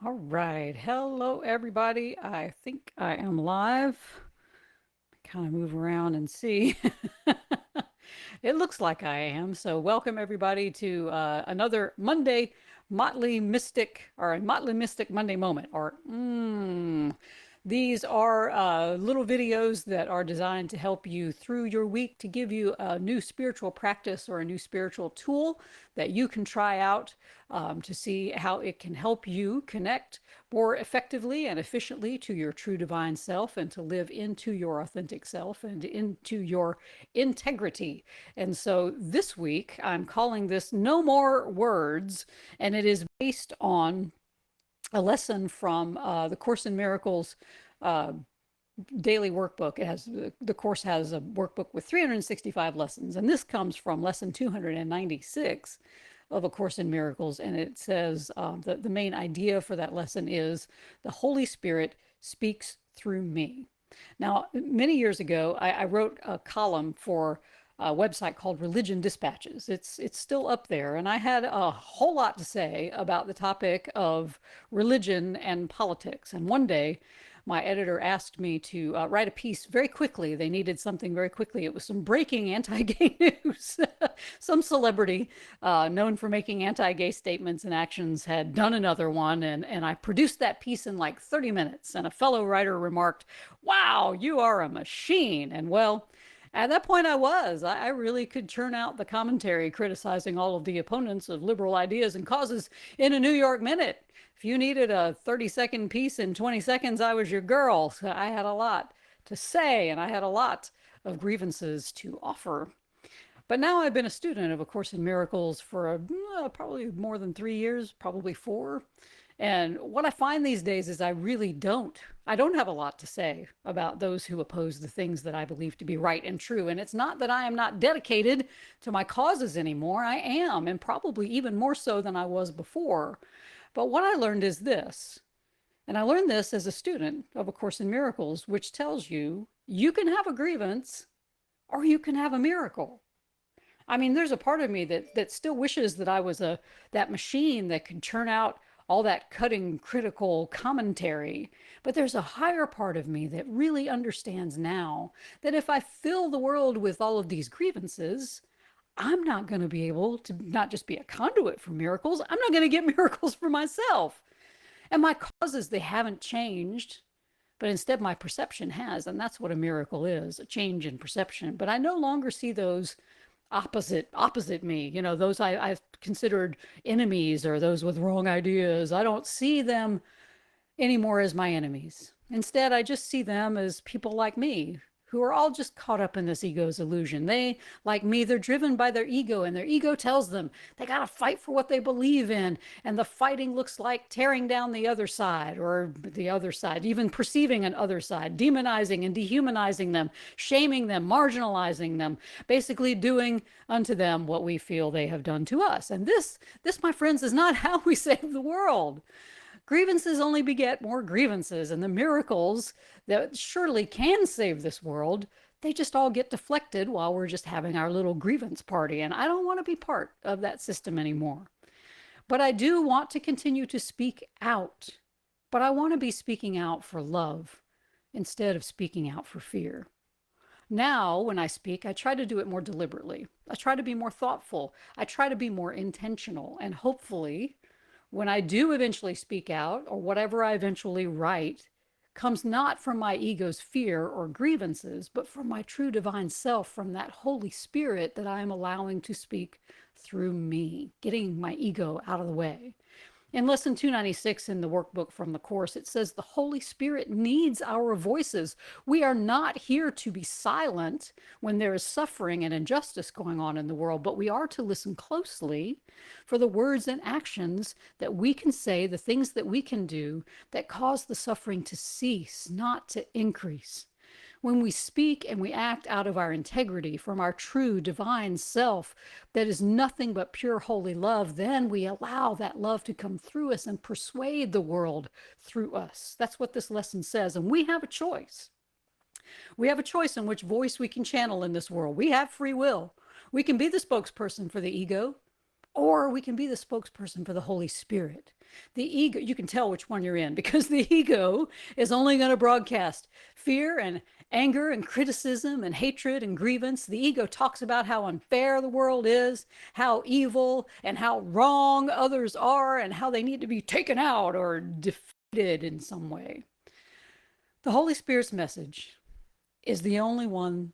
All right. Hello, everybody. I think I am live. Kind of move around and see. It looks like I am. So, welcome everybody to another Monday Motley Mystic or Motley Mystic Monday moment. These are little videos that are designed to help you through your week to give you a new spiritual practice or a new spiritual tool that you can try out to see how it can help you connect more effectively and efficiently to your true divine self and to live into your authentic self and into your integrity. And so this week, I'm calling this No More Words, and it is based on a lesson from the Course in Miracles uh, daily workbook. The course has a workbook with 365 lessons, and this comes from lesson 296 of A Course in Miracles. And it says that the main idea for that lesson is the Holy Spirit speaks through me. Now, many years ago, I wrote a column for a website called Religion Dispatches. It's still up there, and I had a whole lot to say about the topic of religion and politics. And one day, my editor asked me to write a piece very quickly. They needed something very quickly. It was some breaking anti-gay news. Some celebrity known for making anti-gay statements and actions had done another one, and I produced that piece in like 30 minutes. And a fellow writer remarked, "Wow, you are a machine." And well, at that point, I was. I really could churn out the commentary criticizing all of the opponents of liberal ideas and causes in a New York minute. If you needed a 30-second piece in 20 seconds, I was your girl. So I had a lot to say, and I had a lot of grievances to offer. But now I've been a student of A Course in Miracles for probably more than 3 years, probably four. And what I find these days is I don't have a lot to say about those who oppose the things that I believe to be right and true. And it's not that I am not dedicated to my causes anymore. I am, and probably even more so than I was before. But what I learned is this, and I learned this as a student of A Course in Miracles, which tells you you can have a grievance or you can have a miracle. I mean, there's a part of me that still wishes that I was that machine that could churn out all that cutting critical commentary. But there's a higher part of me that really understands now that if I fill the world with all of these grievances, I'm not going to be able to not just be a conduit for miracles, I'm not going to get miracles for myself. And my causes, they haven't changed, but instead my perception has. And that's what a miracle is, a change in perception. But I no longer see those opposite me, those I've considered enemies or those with wrong ideas. I don't see them anymore as my enemies. Instead, I just see them as people like me who are all just caught up in this ego's illusion. They, like me, they're driven by their ego, and their ego tells them they got to fight for what they believe in. And the fighting looks like tearing down the other side, or the other side, even perceiving an other side, demonizing and dehumanizing them, shaming them, marginalizing them, basically doing unto them what we feel they have done to us. And this, my friends, is not how we save the world. Grievances only beget more grievances, and the miracles that surely can save this world, they just all get deflected while we're just having our little grievance party. And I don't want to be part of that system anymore. But I do want to continue to speak out. But I want to be speaking out for love instead of speaking out for fear. Now, when I speak, I try to do it more deliberately. I try to be more thoughtful. I try to be more intentional. And hopefully, when I do eventually speak out, or whatever I eventually write, comes not from my ego's fear or grievances, but from my true divine self, from that Holy Spirit that I am allowing to speak through me, getting my ego out of the way. In lesson 296 in the workbook from the Course, it says the Holy Spirit needs our voices. We are not here to be silent when there is suffering and injustice going on in the world, but we are to listen closely for the words and actions that we can say, the things that we can do that cause the suffering to cease, not to increase. When we speak and we act out of our integrity from our true divine self that is nothing but pure holy love, then we allow that love to come through us and persuade the world through us. That's what this lesson says. And we have a choice. We have a choice in which voice we can channel in this world. We have free will. We can be the spokesperson for the ego, or we can be the spokesperson for the Holy Spirit. The ego, you can tell which one you're in because the ego is only going to broadcast fear and anger and criticism and hatred and grievance. The ego talks about how unfair the world is, how evil and how wrong others are, and how they need to be taken out or defeated in some way. The Holy Spirit's message is the only one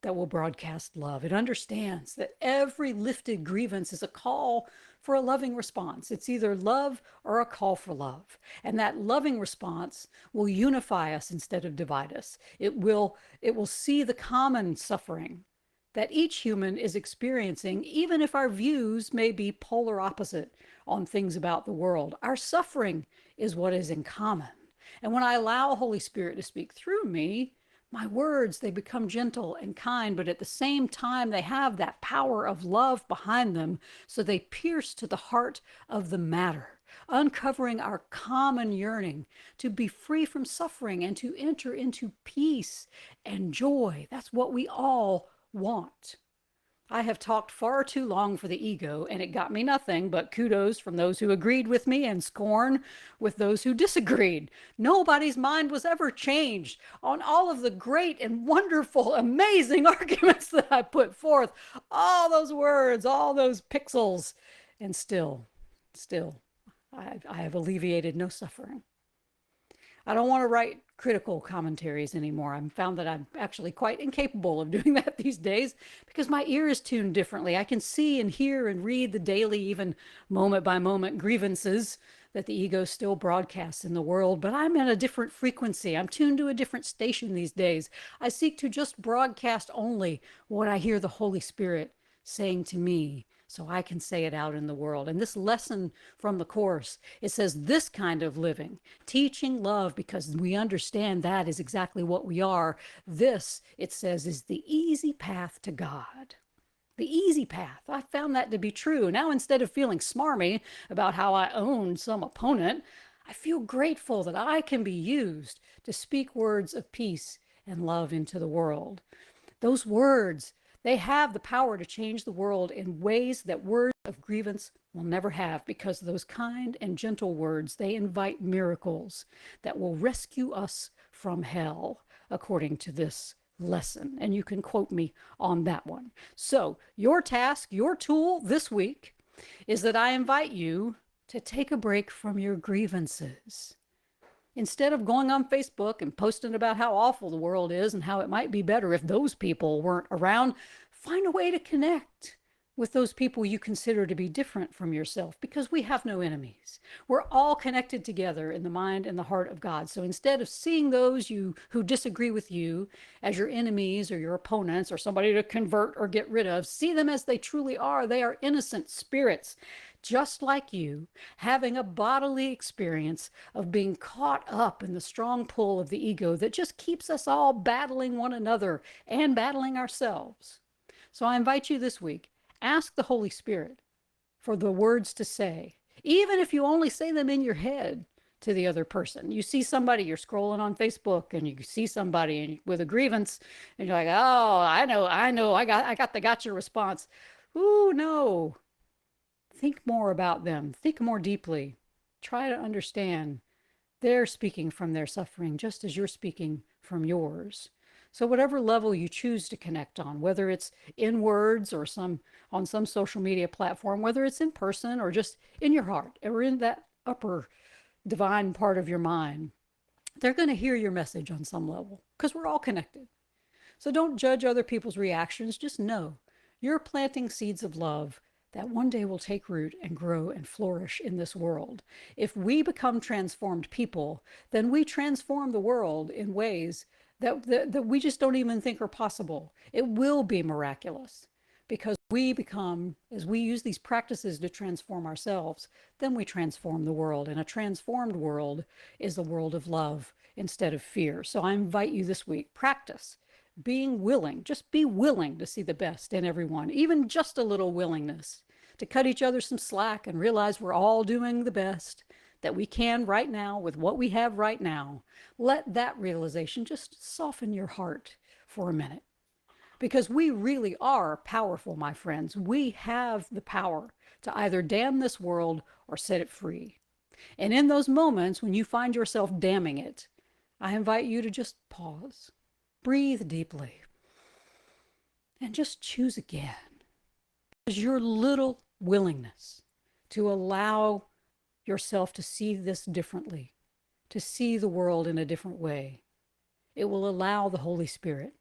that will broadcast love. It understands that every lifted grievance is a call for a loving response. It's either love or a call for love. And that loving response will unify us instead of divide us. It will see the common suffering that each human is experiencing, even if our views may be polar opposite on things about the world. Our suffering is what is in common. And when I allow Holy Spirit to speak through me, my words, they become gentle and kind, but at the same time, they have that power of love behind them. So they pierce to the heart of the matter, uncovering our common yearning to be free from suffering and to enter into peace and joy. That's what we all want. I have talked far too long for the ego, and it got me nothing but kudos from those who agreed with me and scorn with those who disagreed. Nobody's mind was ever changed on all of the great and wonderful, amazing arguments that I put forth. All those words, all those pixels, and still, I have alleviated no suffering. I don't want to write critical commentaries anymore. I've found that I'm actually quite incapable of doing that these days because my ear is tuned differently. I can see and hear and read the daily, even moment by moment grievances that the ego still broadcasts in the world, but I'm at a different frequency. I'm tuned to a different station these days. I seek to just broadcast only what I hear the Holy Spirit saying to me, so I can say it out in the world. And this lesson from the Course, it says this kind of living, teaching love because we understand that is exactly what we are. This, it says, is the easy path to God. The easy path. I found that to be true. Now, instead of feeling smarmy about how I own some opponent, I feel grateful that I can be used to speak words of peace and love into the world. Those words, they have the power to change the world in ways that words of grievance will never have, because those kind and gentle words, they invite miracles that will rescue us from hell, according to this lesson. And you can quote me on that one. So your task, your tool this week is that I invite you to take a break from your grievances. Instead of going on Facebook and posting about how awful the world is and how it might be better if those people weren't around, find a way to connect with those people you consider to be different from yourself, because we have no enemies. We're all connected together in the mind and the heart of God. So instead of seeing those who disagree with you as your enemies or your opponents or somebody to convert or get rid of, see them as they truly are. They are innocent spirits, just like you, having a bodily experience of being caught up in the strong pull of the ego that just keeps us all battling one another and battling ourselves. So I invite you this week, ask the Holy Spirit for the words to say, even if you only say them in your head to the other person. You see somebody, you're scrolling on Facebook and you see somebody with a grievance and you're like, oh, I know, I got the gotcha response. Ooh, no. Think more about them. Think more deeply. Try to understand. They're speaking from their suffering just as you're speaking from yours. So whatever level you choose to connect on, whether it's in words or on some social media platform, whether it's in person or just in your heart or in that upper divine part of your mind, they're going to hear your message on some level because we're all connected. So don't judge other people's reactions. Just know you're planting seeds of love that one day will take root and grow and flourish in this world. If we become transformed people, then we transform the world in ways that we just don't even think are possible. It will be miraculous because we become, as we use these practices to transform ourselves, then we transform the world. And a transformed world is the world of love instead of fear. So I invite you this week, practice being willing, just be willing to see the best in everyone, even just a little willingness to cut each other some slack and realize we're all doing the best that we can right now with what we have right now. Let that realization just soften your heart for a minute, because we really are powerful, my friends. We have the power to either damn this world or set it free. And in those moments when you find yourself damning it, I invite you to just pause, breathe deeply, and just choose again. Because your little willingness to allow yourself to see this differently, to see the world in a different way, it will allow the Holy Spirit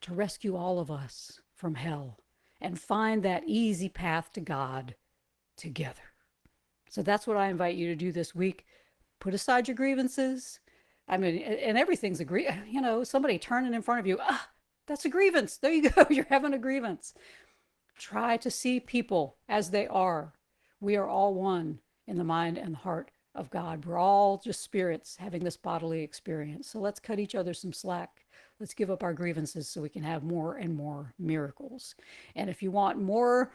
to rescue all of us from hell and find that easy path to God together. So that's what I invite you to do this week. Put aside your grievances. I mean, and everything's a grievance. You know, somebody turning in front of you, that's a grievance. There you go. You're having a grievance. Try to see people as they are. We are all one in the mind and the heart of God. We're all just spirits having this bodily experience. So let's cut each other some slack. Let's give up our grievances so we can have more and more miracles. And if you want more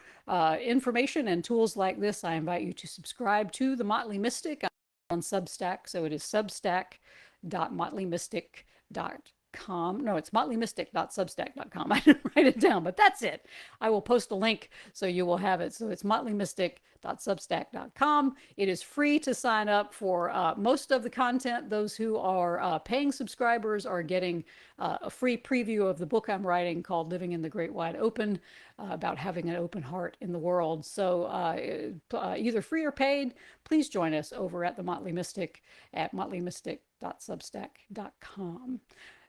information and tools like this, I invite you to subscribe to The Motley Mystic on Substack. So it is substack.motleymystic.com. No, it's motleymystic.substack.com. I didn't write it down, but that's it. I will post a link so you will have it. So it's motleymystic.substack.com. It is free to sign up for most of the content. Those who are paying subscribers are getting a free preview of the book I'm writing called Living in the Great Wide Open, about having an open heart in the world. So either free or paid, please join us over at The Motley Mystic at motleymystic.substack.com.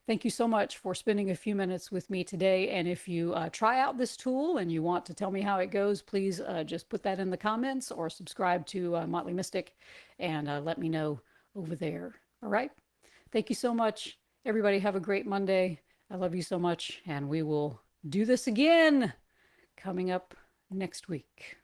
Thank you so much for spending a few minutes with me today. And if you try out this tool and you want to tell me how it goes, please just put that in the comments or subscribe to Motley Mystic and let me know over there. All right. Thank you so much. Everybody have a great Monday. I love you so much. And we will do this again coming up next week.